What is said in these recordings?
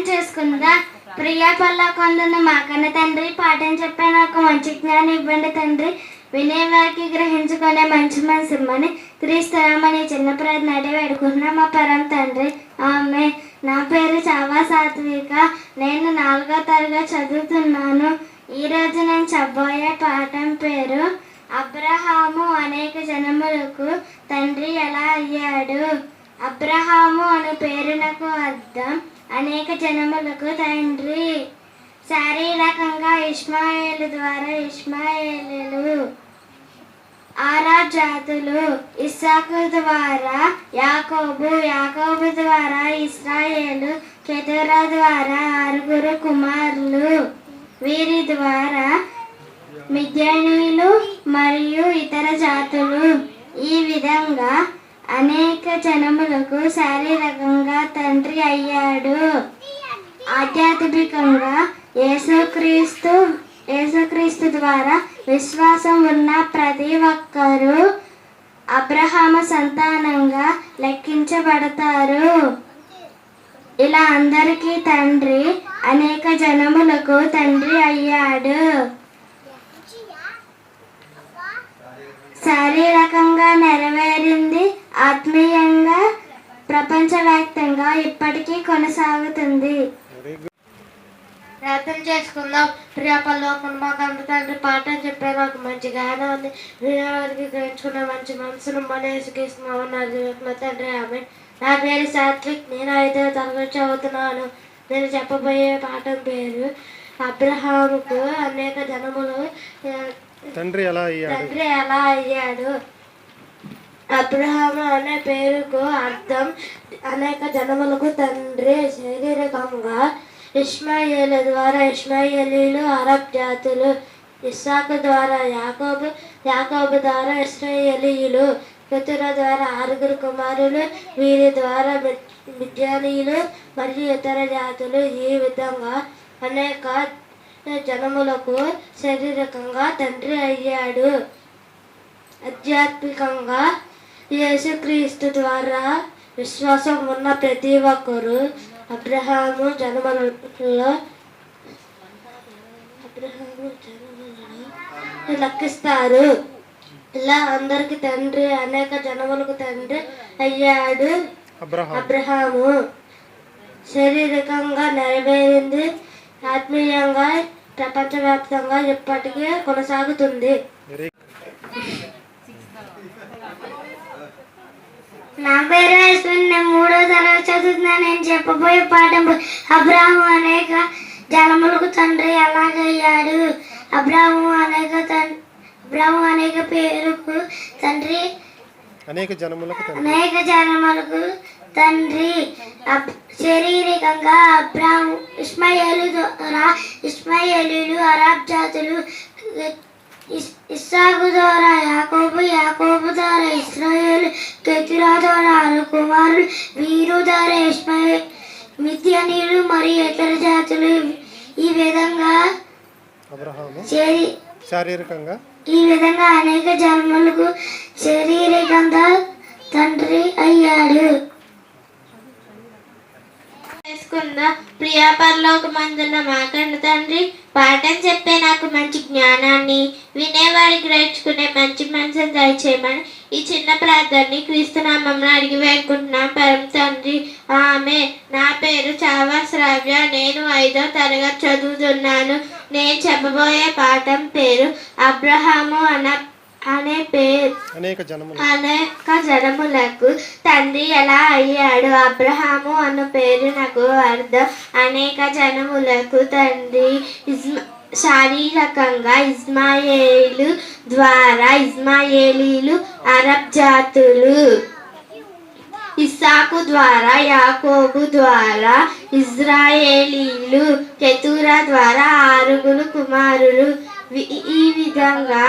చేసుకుందా. ప్రియ పల్లకొందున మా కన్న తండ్రి, పాఠం చెప్పే నాకు మంచి జ్ఞానం ఇవ్వండి తండ్రి. వినేవారికి గ్రహించుకునే మంచి మనసు ఇమ్మని క్రీస్తునామని చిన్న ప్రార్థన అడిగి వేడుకుంటున్నా మా పరం తండ్రి. ఆమె. నా పేరు చావా సాత్విక. నేను 4వ తరగతి చదువుతున్నాను. ఈరోజు నేను చెప్పబోయే పాఠం పేరు అబ్రహాము అనేక జనములకు తండ్రి ఎలా అయ్యాడు. అబ్రహాము అనే పేరునకు అర్థం అనేక జనములకు తండ్రి. శారీరకంగా ఇష్మాయేలు ద్వారా ఇష్మాయేలీలు, ఆరాబ్ జాతులు. ఇస్సాకు ద్వారా యాకోబు, యాకోబు ద్వారా ఇశ్రాయేలు, కెతురా ద్వారా 6 కుమారులు. వీరి ద్వారా మిద్యానీయులు మరియు ఇతర జాతులు. ఈ విధంగా అనేక జనములకు శారీరకంగా తండ్రి అయ్యాడు. ఆధ్యాత్మికంగా యేసుక్రీస్తు ద్వారా విశ్వాసం ఉన్న ప్రతి ఒక్కరూ అబ్రహాము సంతానంగా లెక్కించబడతారు. ఇలా అందరికీ తండ్రి అనేక జనములకు తండ్రి అయ్యాడు. శారీరకంగా నెరవేరింది, ఆత్మీయంగా ప్రపంచవ్యాప్తంగా ఇప్పటికీ కొనసాగుతుంది. ప్రార్థన చేసుకుందాం. ప్రియ పరలోకం మా కన్న తండ్రి, పాఠం చెప్పే నాకు మంచి జ్ఞానాన్ని, వినేవారికి గ్రహించుకునే మంచి మనసును మనసుకిస్తున్నామన్నారు తండ్రి. ఆమె. నా పేరు సాత్విక్. నేను 5వ తరగతి చదువుతున్నాను. నేను చెప్పబోయే పాఠం పేరు అబ్రహాముకు అనేక జనములు తండ్రి ఎలా అయ్యాడు. అబ్రహాము అనే పేరుకు అర్థం అనేక జనములకు తండ్రి. శారీరకంగా ఇష్మాయేలు ద్వారా ఇష్మాయేలీలు, అరబ్ జాతులు. ఇస్సాకు ద్వారా యాకోబు, యాకోబు ద్వారా ఇశ్రాయేలీయులు, కెతురా ద్వారా 6 కుమారులు. వీరి ద్వారా మిద్యానీయులు మరియు ఇతర జాతులు. ఈ విధంగా అనేక జనములకు శారీరకంగా తండ్రి అయ్యాడు. ఆధ్యాత్మికంగా యేసుక్రీస్తు ద్వారా విశ్వాసం ఉన్న ప్రతి ఒక్కరూ అబ్రహాము జనములలో లెక్కిస్తారు. ఇలా అందరికి తండ్రి అనేక జనములకు తండ్రి అయ్యాడు. అబ్రహాము శారీరకంగా నెరవేరింది, ఆత్మీయంగా ప్రపంచవ్యాప్తంగా ఇప్పటికీ కొనసాగుతుంది. నా పేరు అశ్విన్. నేను 3వ తరగతి చదువుతున్నాను. నేను చెప్పబోయే పాఠం అబ్రహాము అనేక జనములకు తండ్రి ఎలాగయ్యాడు. అబ్రహాము అనేక పేరుకు తండ్రి, అనేక జనములకు తండ్రి. శారీరకంగా అబ్రహాము ఇష్మాయేలు ద్వారా ఇష్మాయేలీలు, అరబ్ జాతులు. ఇస్సాకు ద్వారా యాకోబు, యాకోబు ద్వారా ఇశ్రాయేలు, కెతురా ద్వారా 6 కుమారులు. వీరు ద్వారా మిద్యానీయులు మరియు ఇతర జాతులు. ఈ విధంగా అనేక జన్మలకు శారీరకంగా తండ్రి అయ్యాడు. ప్రియా పరలోకమందున్న మా కన్న తండ్రి, పాఠం చెప్పే నాకు మంచి జ్ఞానాన్ని, వినేవారికి గ్రహించుకునే మంచి మనసును దయచేయమని ఈ చిన్న ప్రార్థనని క్రీస్తునామంలో అడిగి వేడుకుంటున్నాం పరమ తండ్రి. ఆమె. నా పేరు చావా శ్రావ్య. నేను 5వ తరగతి చదువుతున్నాను. నేను చెప్పబోయే పాఠం పేరు అబ్రహాము అనే పేరు అనేక జనములకు తండ్రి ఎలా అయ్యాడు. అబ్రహాము అన్న పేరు నాకు అర్థం అనేక జనములకు తండ్రి. శారీరకంగా ఇస్మాయేలు ద్వారా ఇస్మాయేలీలు, అరబ్ జాతులు. ఇస్సాకు ద్వారా యాకోబు ద్వారా ఇశ్రాయేలీలు, కెతురా ద్వారా 6 కుమారులు. ఈ విధంగా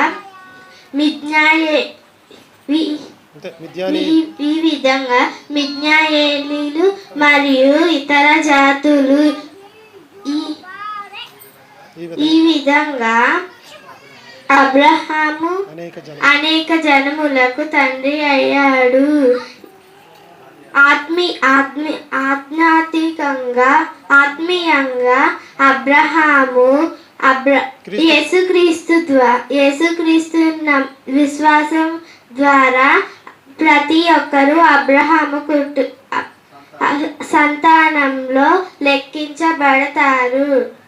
మిద్యానీయులు మరియు ఇతర జాతులు. ఈ విధంగా అబ్రహాము అనేక జనములకు తండ్రి అయ్యాడు. ఆత్మీయంగా అబ్రహాము యేసుక్రీస్తు విశ్వాసం ద్వారా ప్రతి ఒక్కరూ అబ్రహాము సంతానంలో లెక్కించబడతారు.